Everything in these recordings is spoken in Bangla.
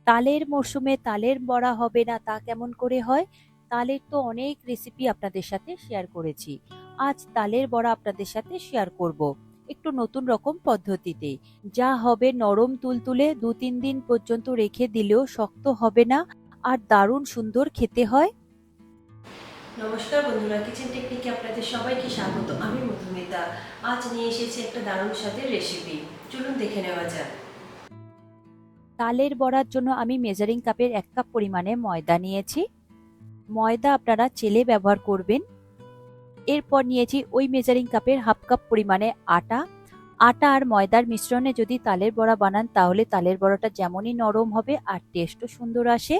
তালের মরশুমে তালের বড়া হবে না তা কেমন করে হয়? তালের তো অনেক রেসিপি আপনাদের সাথে শেয়ার করেছি। আজ তালের বড়া আপনাদের সাথে শেয়ার করব। একটু নতুন রকম পদ্ধতিতে। যা হবে নরম তুলতুলে ২-৩ দিন পর্যন্ত রেখে দিলেও শক্ত হবে না আর দারুণ সুন্দর খেতে হয়। নমস্কার বন্ধুরা, কিচেন টেকনিকে আপনাদের সবাইকে স্বাগত। আমি মধুমিতা। আজ নিয়ে এসেছি একটা দারুণ স্বাদের রেসিপি। চলুন দেখে নেওয়া যাক। তালের বড়ার জন্য আমি মেজারিং কাপের ১ কাপ পরিমাণে ময়দা নিয়েছি। ময়দা আপনারা চেলে ব্যবহার করবেন। এরপর নিয়েছি ওই মেজারিং কাপের ১/২ কাপ পরিমাণে আটা। আটা আর ময়দার মিশ্রণে যদি তালের বড়া বানান তাহলে তালের বড়াটা যেমনই নরম হবে আর টেস্টও সুন্দর আসে।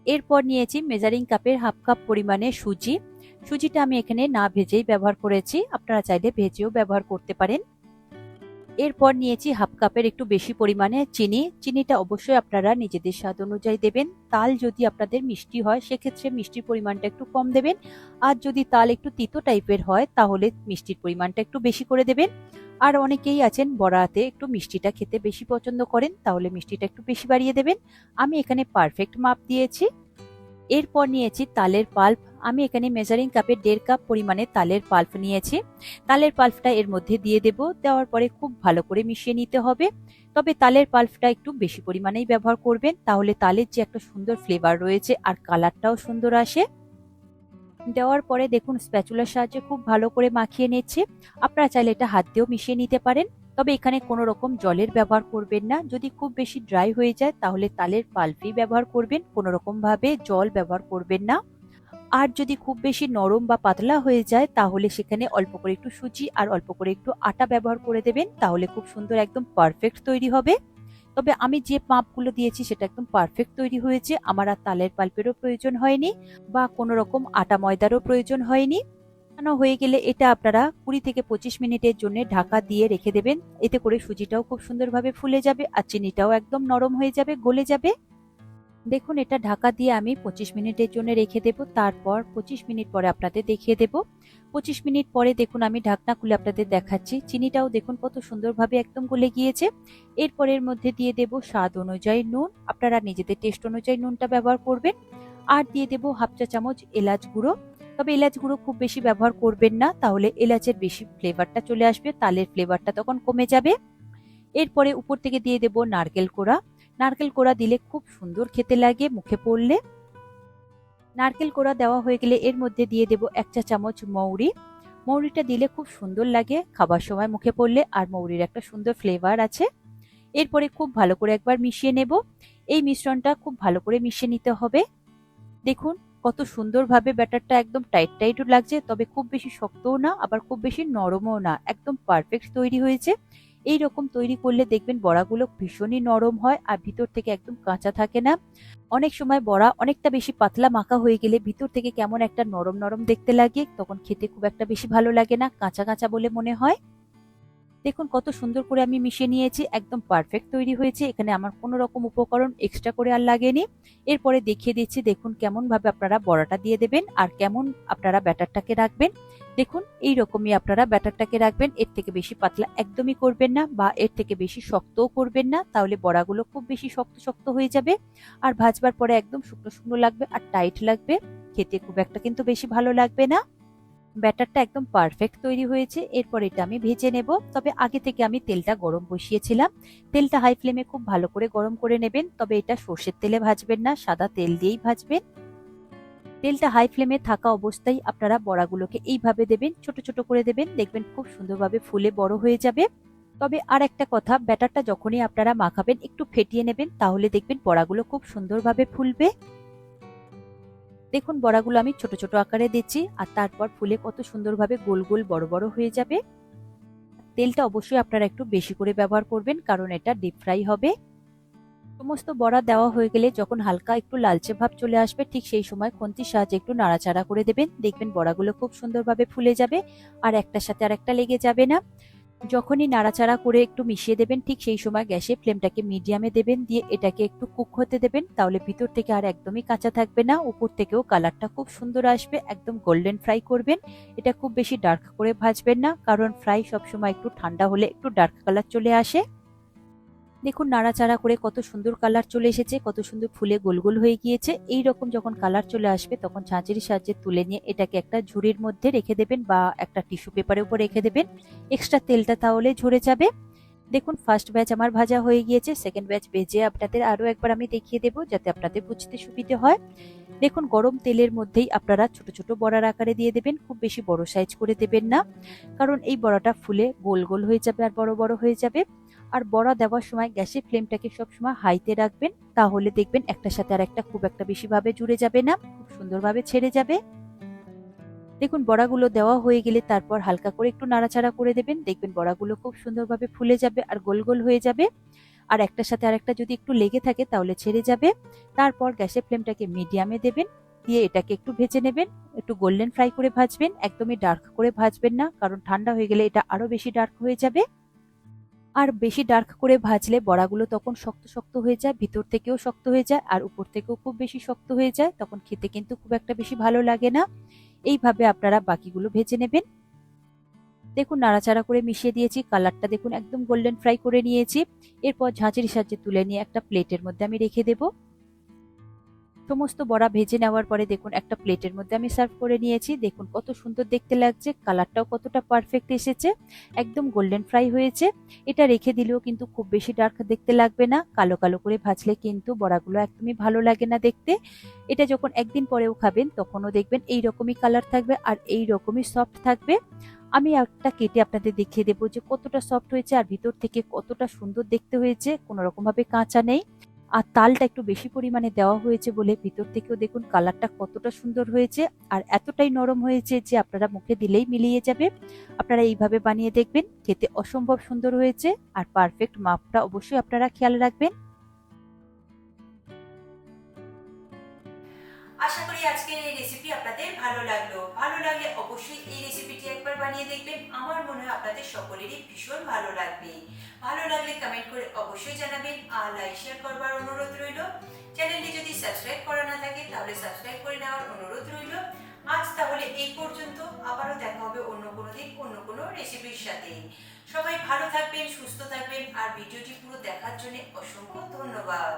এরপর নিয়েছি মেজারিং কাপের ১/২ কাপ পরিমাণে সুজি। সুজিটা আমি এখানে না ভেজেই ব্যবহার করেছি, আপনারা চাইলে ভেজেও ব্যবহার করতে পারেন। এরপর নিয়েছি ১/২ কাপের একটু বেশি পরিমাণে চিনি। চিনিটা অবশ্যই আপনারা নিজেদের স্বাদ অনুযায়ী দেবেন। তাল যদি আপনাদের মিষ্টি হয় সেক্ষেত্রে মিষ্টির পরিমাণটা একটু কম দেবেন। আর যদি তাল একটু তিতো টাইপের হয় তাহলে মিষ্টির পরিমাণটা একটু বেশি করে দেবেন। আর অনেকেই আছেন বড়াতে একটু মিষ্টিটা খেতে বেশি পছন্দ করেন, তাহলে মিষ্টিটা একটু বেশি বাড়িয়ে দেবেন। আমি এখানে পারফেক্ট মাপ দিয়েছি। এরপর নিয়েছি তালের পাল্প। আমি এখানে মেজারিং কাপে ১.৫ কাপ পরিমাণে তালের পাল্প নিয়েছি। তালের পাল্পটা এর মধ্যে দিয়ে দেব। দেওয়ার পরে খুব ভালো করে মিশিয়ে নিতে হবে। তবে তালের পাল্পটা একটু বেশি পরিমাণেই ব্যবহার করবেন, তাহলে তালের যে একটা সুন্দর ফ্লেভার রয়েছে আর কালারটাও সুন্দর আসে। দেওয়ার পরে দেখুন স্প্যাচুলার সাহায্যে খুব ভালো করে মাখিয়ে নিচ্ছি। আপনারা চাইলে এটা হাত দিয়েও মিশিয়ে নিতে পারেন। তবে এখানে কোনো রকম জলের ব্যবহার করবেন না। যদি খুব বেশি ড্রাই হয়ে যায় তাহলে তালের পাল্পই ব্যবহার করবেন, কোনো রকম ভাবে জল ব্যবহার করবেন না। আর যদি খুব বেশি নরম বা পাতলা হয়ে যায় তাহলে সেখানে অল্প করে একটু সুজি আর অল্প করে একটু আটা ব্যবহার করে দেবেন, তাহলে খুব সুন্দর একদম পারফেক্ট তৈরি হবে। তবে আমি যে মাপগুলো দিয়েছি সেটা একদম পারফেক্ট তৈরি হয়েছে। আমার আর তালের পাল্পেরও প্রয়োজন হয়নি বা কোনো রকম আটা ময়দারও প্রয়োজন হয়নি। হয়ে গেলে এটা আপনারা ২০ থেকে ২৫ মিনিটের জন্য ঢাকা দিয়ে রেখে দেবেন। এতে করে সুজিটাও খুব সুন্দরভাবে ফুলে যাবে আর চিনিটাও একদম নরম হয়ে যাবে, গলে যাবে। দেখুন এটা ঢাকা দিয়ে আমি ২৫ মিনিটের জন্য রেখে দেব। তারপর ২৫ মিনিট পরে আপনাদের দেখিয়ে দেব। ২৫ মিনিট পরে দেখুন আমি ঢাকনা খুলে আপনাদের দেখাচ্ছি। চিনিটাও দেখুন কত সুন্দরভাবে একদম গলে গিয়েছে। এরপর এর মধ্যে দিয়ে দেব স্বাদ অনুযায়ী নুন। আপনারা নিজেদের টেস্ট অনুযায়ী নুনটা ব্যবহার করবেন। আর দিয়ে দেব ১/২ চা চামচ এলাচ গুঁড়ো। তবে এলাচ গুঁড়ো খুব বেশি ব্যবহার করবেন না, তাহলে এলাচের বেশি ফ্লেভারটা চলে আসবে, তালের ফ্লেভারটা তখন কমে যাবে। এরপরে উপর থেকে দিয়ে দেব নারকেল কোড়া। নারকেল কোড়া দিলে খুব সুন্দর খেতে লাগে মুখে পড়লে। নারকেল কোড়া দেওয়া হয়ে গেলে এর মধ্যে দিয়ে দেব ১ চা চামচ মৌরি। মৌরিটা দিলে খুব সুন্দর লাগে খাবার সময় মুখে পড়লে, আর মৌরির একটা সুন্দর ফ্লেভার আছে। এরপরে খুব ভালো করে একবার মিশিয়ে নেব। এই মিশ্রণটা খুব ভালো করে মিশিয়ে নিতে হবে। দেখুন কত সুন্দরভাবে ব্যাটারটা একদম টাইট টাইট লাগছে, তবে খুব বেশি শক্তও না আবার খুব বেশি নরমও না, একদম পারফেক্ট তৈরি হয়েছে। এই রকম তৈরি করলে দেখবেন বড়াগুলো ভীষণই নরম হয় আর ভিতর থেকে একদম কাঁচা থাকে না। অনেক সময় বড়া অনেকটা বেশি পাতলা মাখা হয়ে গেলে ভিতর থেকে কেমন একটা নরম নরম দেখতে লাগে, তখন খেতে খুব একটা বেশি ভালো লাগে না, কাঁচা কাঁচা বলে মনে হয়। দেখুন কত সুন্দর করে আমি মিশিয়ে নিয়েছি, একদম পারফেক্ট তৈরি হয়েছে। এখানে আমার কোনো রকম উপকরণ এক্সট্রা করে আর লাগেনি। এরপরে দেখিয়ে দিচ্ছি দেখুন কেমন ভাবে আপনারা বড়াটা দিয়ে দেবেন আর কেমন আপনারা ব্যাটারটাকে রাখবেন। দেখুন এই রকমই আপনারা ব্যাটারটাকে রাখবেন, এর থেকে বেশি পাতলা একদমই করবেন না বা এর থেকে বেশি শক্তও করবেন না, তাহলে বড়াগুলো খুব বেশি শক্ত শক্ত হয়ে যাবে আর ভাজবার পরে একদম শুকনো শুকনো লাগবে আর টাইট লাগবে, খেতে খুব একটা কিন্তু বেশি ভালো লাগবে না। ব্যাটারটা একদম পারফেক্ট তৈরি হয়েছে। এরপর এটা আমি ভেজে নেব। তবে আগে থেকে আমি তেলটা গরম বসিয়েছিলাম। তেলটা হাই ফ্লেমে খুব ভালো করে গরম করে নেবেন। তবে এটা সর্ষের তেলে ভাজবেন না, সাদা তেল দিয়েই ভাজবেন। তেলটা হাই ফ্লেমে থাকা অবস্থায় আপনারা বড়াগুলোকে এইভাবে দেবেন, ছোট ছোট করে দেবেন, দেখবেন খুব সুন্দরভাবে ফুলে বড় হয়ে যাবে। তবে আর একটা কথা, ব্যাটারটা যখনই আপনারা মাখাবেন একটু ফেটিয়ে নেবেন, তাহলে দেখবেন বড়াগুলো খুব সুন্দরভাবে ফুলবে। দেখুন বড়াগুলো আমি ছোট ছোট আকারে দিচ্ছি আর তারপর ফুলে কত সুন্দরভাবে গোল গোল বড় বড় হয়ে যাবে। তেলটা অবশ্যই আপনারা একটু বেশি করে ব্যবহার করবেন, কারণ এটা ডিপ ফ্রাই হবে। সমস্ত বড়া দেওয়া হয়ে গেলে যখন হালকা একটু লালচে ভাব চলে আসবে ঠিক সেই সময় খুন্তির সাহায্যে একটু নাড়াচাড়া করে দেবেন, দেখবেন বড়াগুলো খুব সুন্দরভাবে ফুলে যাবে আর একটার সাথে আরেকটা লেগে যাবে না। যখনই নাড়াচাড়া করে একটু মিশিয়ে দেবেন ঠিক সেই সময় গ্যাসের ফ্লেমটাকে মিডিয়ামে দেবেন, দিয়ে এটাকে একটু কুক হতে দেবেন, তাহলে ভিতর থেকে আর একদমই কাঁচা থাকবে না, উপর থেকেও কালারটা খুব সুন্দর আসবে। একদম গোল্ডেন ফ্রাই করবেন, এটা খুব বেশি ডার্ক করে ভাজবেন না, কারণ ফ্রাই সবসময় একটু ঠান্ডা হলে একটু ডার্ক কালার চলে আসে। দেখুন নাড়াচাড়া করে কত সুন্দর কালার চলে এসেছে, কত সুন্দর ফুলে গোল গোল হয়ে গিয়েছে। এই রকম যখন কালার চলে আসবে তখন ছাঁচের সাহায্যে তুলে নিয়ে এটাকে একটা ঝুড়ির মধ্যে রেখে দেবেন বা একটা টিস্যু পেপারের উপর রেখে দেবেন। এক্সট্রা তেলটা তাহলে ঝরে যাবে। দেখুন ফার্স্ট ব্যাচ আমার ভাজা হয়ে গিয়েছে, সেকেন্ড ব্যাচ ভেজে আপনাদের আরো একবার আমি দেখিয়ে দেবো যাতে আপনাদের বুঝতে সুবিধে হয়। দেখুন গরম তেলের মধ্যেই আপনারা ছোট ছোট বড়ার আকারে দিয়ে দেবেন, খুব বেশি বড় সাইজ করে দেবেন না, কারণ এই বড়াটা ফুলে গোল গোল হয়ে যাবে আর বড় বড় হয়ে যাবে। আর বড়া দেওয়ার সময় গ্যাসের ফ্লেমটাকে সবসময় হাইতে রাখবেন, তাহলে দেখবেন একটার সাথে আর একটা খুব একটা বেশি ভাবে জুড়ে যাবে না, খুব সুন্দরভাবে ছেড়ে যাবে। দেখুন বড়াগুলো দেওয়া হয়ে গেলে তারপর হালকা করে একটু নাড়াচাড়া করে দেবেন, দেখবেন বড়াগুলো খুব সুন্দরভাবে ফুলে যাবে আর গোল গোল হয়ে যাবে। আর একটার সাথে আরেকটা যদি একটু লেগে থাকে তাহলে ছেড়ে যাবে। তারপর গ্যাসের ফ্লেমটাকে মিডিয়ামে দেবেন, দিয়ে এটাকে একটু ভেজে নেবেন, একটু গোল্ডেন ফ্রাই করে ভাজবেন, একদমই ডার্ক করে ভাজবেন না, কারণ ঠান্ডা হয়ে গেলে এটা আরো বেশি ডার্ক হয়ে যাবে। আর বেশি ডার্ক করে ভাজলে বড়াগুলো তখন শক্ত শক্ত হয়ে যায়, ভিতর থেকেও শক্ত হয়ে যায় আর উপর থেকেও খুব বেশি শক্ত হয়ে যায়, তখন খেতে কিন্তু খুব একটা বেশি ভালো লাগে না। এইভাবে আপনারা বাকিগুলো ভেজে নেবেন। দেখুন নাড়াচাড়া করে মিশিয়ে দিয়েছি, কালারটা দেখুন একদম গোল্ডেন ফ্রাই করে নিয়েছি। এরপর ঝাঁঝরির সাহায্যে তুলে নিয়ে একটা প্লেটের মধ্যে আমি রেখে দেব। সমস্ত বড়া ভেজে নেওয়ার পরে দেখুন একটা প্লেটের মধ্যে আমি সার্ভ করে নিয়েছি। দেখুন কত সুন্দর দেখতে লাগছে, কালারটাও কতটা পারফেক্ট এসেছে, একদম গোল্ডেন ফ্রাই হয়েছে। এটা রেখে দিলেও কিন্তু খুব বেশি ডার্ক দেখতে লাগবে না, কালো কালো করে ভাজলে কিন্তু বড়াগুলো একদমই ভালো লাগে না দেখতে। এটা যখন একদিন পরেও খাবেন তখনও দেখবেন এই রকমই কালার থাকবে আর এই রকমই সফট থাকবে। আমি একটা কেটে আপনাদের দেখিয়ে দেবো যে কতটা সফট হয়েছে আর ভিতর থেকে কতটা সুন্দর দেখতে হয়েছে, কোনো রকম ভাবে কাঁচা নেই। আর তালটা একটু বেশি পরিমাণে দেওয়া হয়েছে বলে ভিতর থেকেও দেখুন কালারটা কতটা সুন্দর হয়েছে আর এতটাই নরম হয়েছে যে আপনারা মুখে দিলেই মিলিয়ে যাবে। আপনারা এইভাবে বানিয়ে দেখবেন, খেতে অসম্ভব সুন্দর হয়েছে। আর পারফেক্ট মাপটা অবশ্যই আপনারা খেয়াল রাখবেন। আশা করি আজকের এই রেসিপি আপনাদের ভালো লাগলো। ভালো লাগলে অবশ্যই এই রেসিপিটি একবার বানিয়ে দেখবেন, আমার মনে হয় আপনাদের সকলেরই ভীষণ ভালো লাগবে। ভালো লাগলে কমেন্ট করে অবশ্যই জানাবেন আর লাইক শেয়ার করবার অনুরোধ রইল। চ্যানেলটি যদি সাবস্ক্রাইব করা না থাকে তাহলে সাবস্ক্রাইব করে নেওয়ার অনুরোধ রইল। আজ তাহলে এই পর্যন্ত, আবারও দেখা হবে অন্য কোনো দিন অন্য কোনো রেসিপির সাথে। সবাই ভালো থাকবেন, সুস্থ থাকবেন আর ভিডিওটি পুরো দেখার জন্য অসংখ্য ধন্যবাদ।